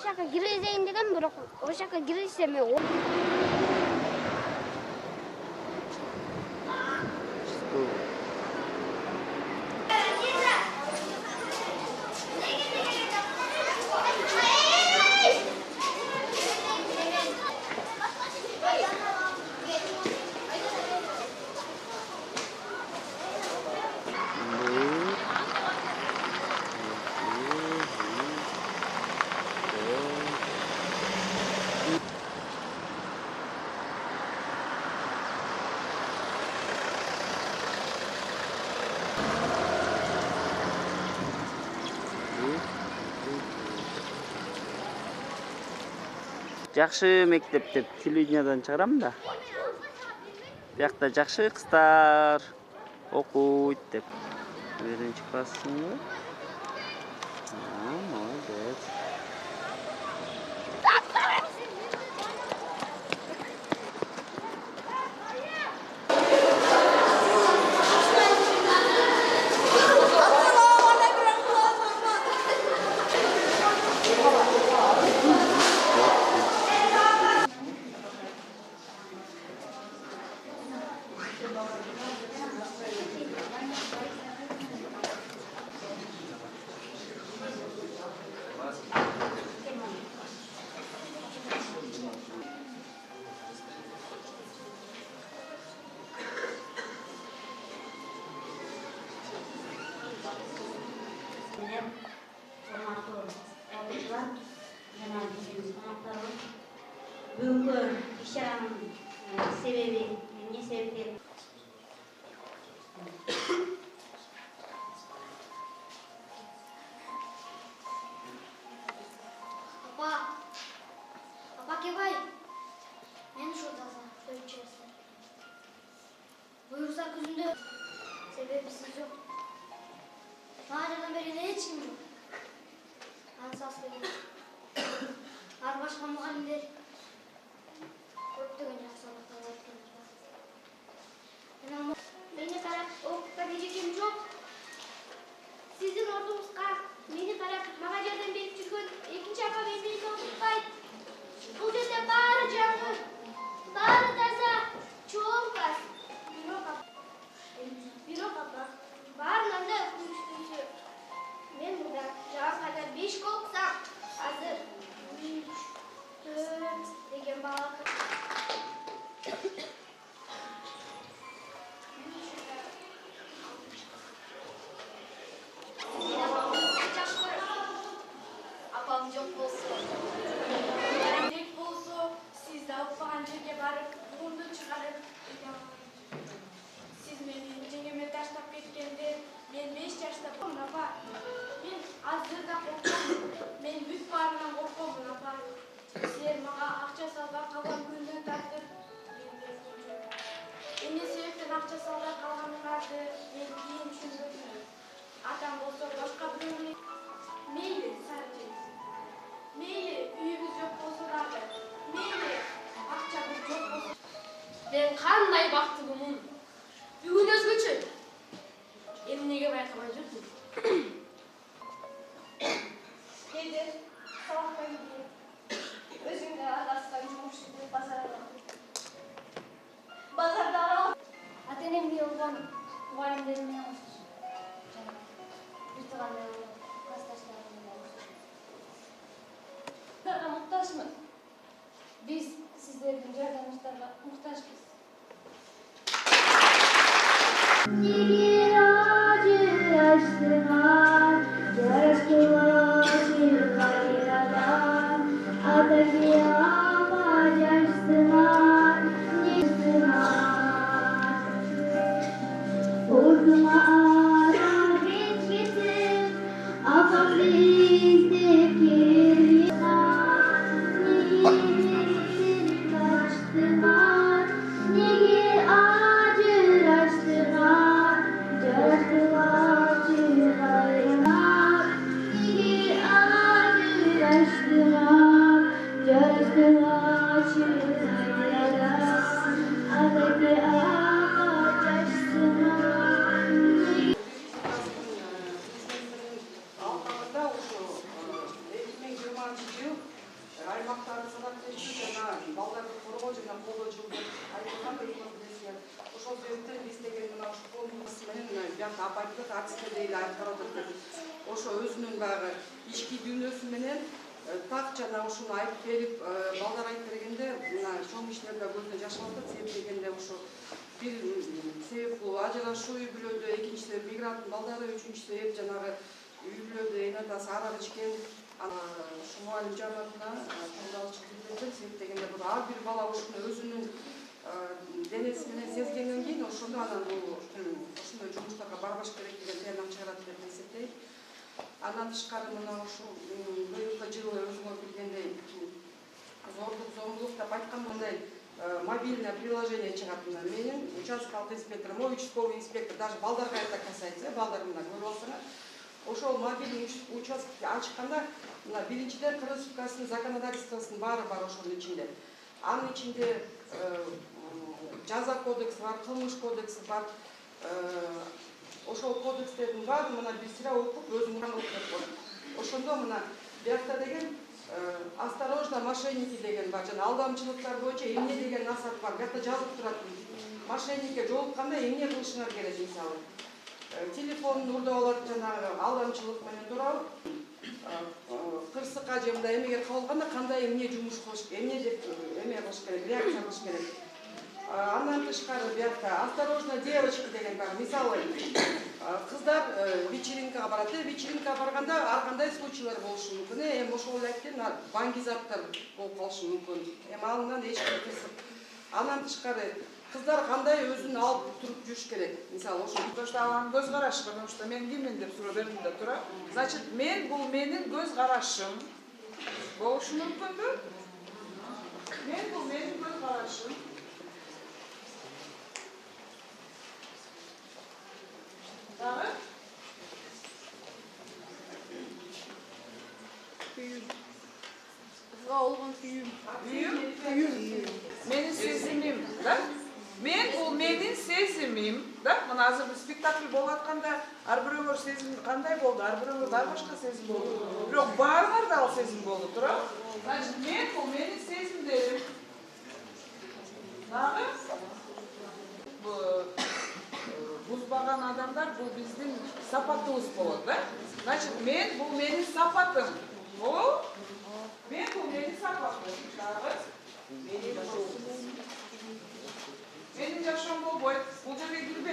жака киргизейин дегем, бирок ошол жака киргизсем Жакшы мектеп деп телевидениядан чыгарам да. Биякта жакшы кыздар окуйт деп. Биринчи классыңбы? Молодец. Бүгүнкү иш-чаранын себеби эмне себептен? Апа келбай. Мен ушурда сөйлөп чыгасың. Буюрса күзүндө себеби сиз жок. Мага жардам берген эч ким жок. Ансас деген. Ар башка мугалимдер көптөгөн жакшы сабактар өткөн. Мени карап окуп эчким жок. Сиздин ордуңузга мени карап мага жардам берип жүргөн экинчи апа мени окутпайт. Бул жерде баары жаңы, баары таза, чоң класс. Бирок апа, баарынан да өкүнүчтүүсү, мен мында жаз кайда 5 окусам, азыр 3, 4 деген бала. Апам жок болсо, керек болсо, сиз да укпаган жерге барып, бугунду чыгарып, сиз мени жеңеме таштап кеткенде, мен 5 жашта болмун, апа. Мен азыр да корком. Мен бүт баарынан коркомун, апа. Силер мага акча салбай калган күндөн тартып, эмне себептен акча салбай калганыңарды мен кийин түшүндүм. Атам болсо башка бирөөнү мейли саржеңиз. Мейли үйүбүз жок болсо дагы, мейли акчабыз жок болсо. Мен кандай бактылуумун. Бүгүн өзгөчө. Эмнеге байкабай жүрдүм? Деди, сабакка кирди. Өзүңдө аралашкан жумушчу базарда. Базарда ата-энемди болгон мугалимдерим менен коштошуп. Биртуганда классташтарым менен коштошуп. Силерге муктажмын. Биз сиздердин жардамыңыздарга муктажбыз. ошентип апайттык артистер дейли айткалап атат. Ошо өзүнүн баягы ички дүйнөсү менен так жана ушуну айтып берип, балдар айтып бергенде мына чоң кишилерде көзүнө жаш алат. Себеп дегенде ошо бир себеп бул ажырашуу үй бүлөдө, экинчиси мигранттын балдары, үчүнчүсү жанагы үй бүлөдө эне атасы арак ичкен. Ушу мугалим жамаатына тандалчы билдирдим. Себеп дегенде бул ар бир бала ушуну өзүнүн денеси менен сезгенден кийин ошондо анан бул ошондой жумуштарга барбаш керек деген теорияны чыгарат деп эсептейт. Андан тышкары мына ушул быйылкы жылы өзүңөр билгендей зордук зомбулук деп айткан мындай мобильное приложение чыгат. Менин участкалык инспекторум, участковый инспектор, даже балдарга это касается, балдар мына көрүп алсаңар. Ошол мобильный участок ачканда мына биринчиден Кыргыз Республикасынын законодательствосунун баары бар ошонун ичинде. Анын ичинде жаза кодекси бар, кылмыш кодекси бар. Ошол кодекстердин баарын мына бир окуп өзүм кылып коет. Ошондо мына биякта деген осторожно мошенники деген бар. Жана алдамчылыктар боюнча эмне деген насаат бар. Биякта жазып турат. Мошенникке жолукканда эмне кылышыңар керек мисалы. Телефонун урдап алат, жанагы алдамчылык менен туурабы? Кырсыкка же мындай эмеге кабылганда кандай эмне жумуш кылыш, эмне деп эме кылыш керек, реакция кылыш керек. Андан тышкары биякта осторожно девочки деген бар. Мисалы кыздар вечеринкага барат. Вечеринкага барганда ар кандай случайлар болушу мүмкүн. Эми ошол эле айткен баңгизаттар болуп калышы мүмкүн. Эми андан эч ким кырсык. Андан тышкары кыздар кандай өзүн алып туруп жүрүш керек. Мисалы ошо Анын көз карашы, потому что мен киммин деп суроо бердим да тура. Значит, бул менин көз карашым болушу мүмкүнбү? Бул менин көз карашым. Дагы? Болгон күйүм. Менин сезимим, да? Бул менин сезимим, да? Мына азыр спектакль болуп атканда ар бирөөңөр сезим кандай болду? Ар бирөөңөрдө ар башка сезим болду. Бирок баарыңарда ал сезим болду, туурабы? Значит, бул менин сезимдерим. Дагы? Бузбаган адамдар бул биздин сапатыбыз болот, да? Значит, бул менин сапатым. Бул менин сапатым. Дагы? Менин жашоом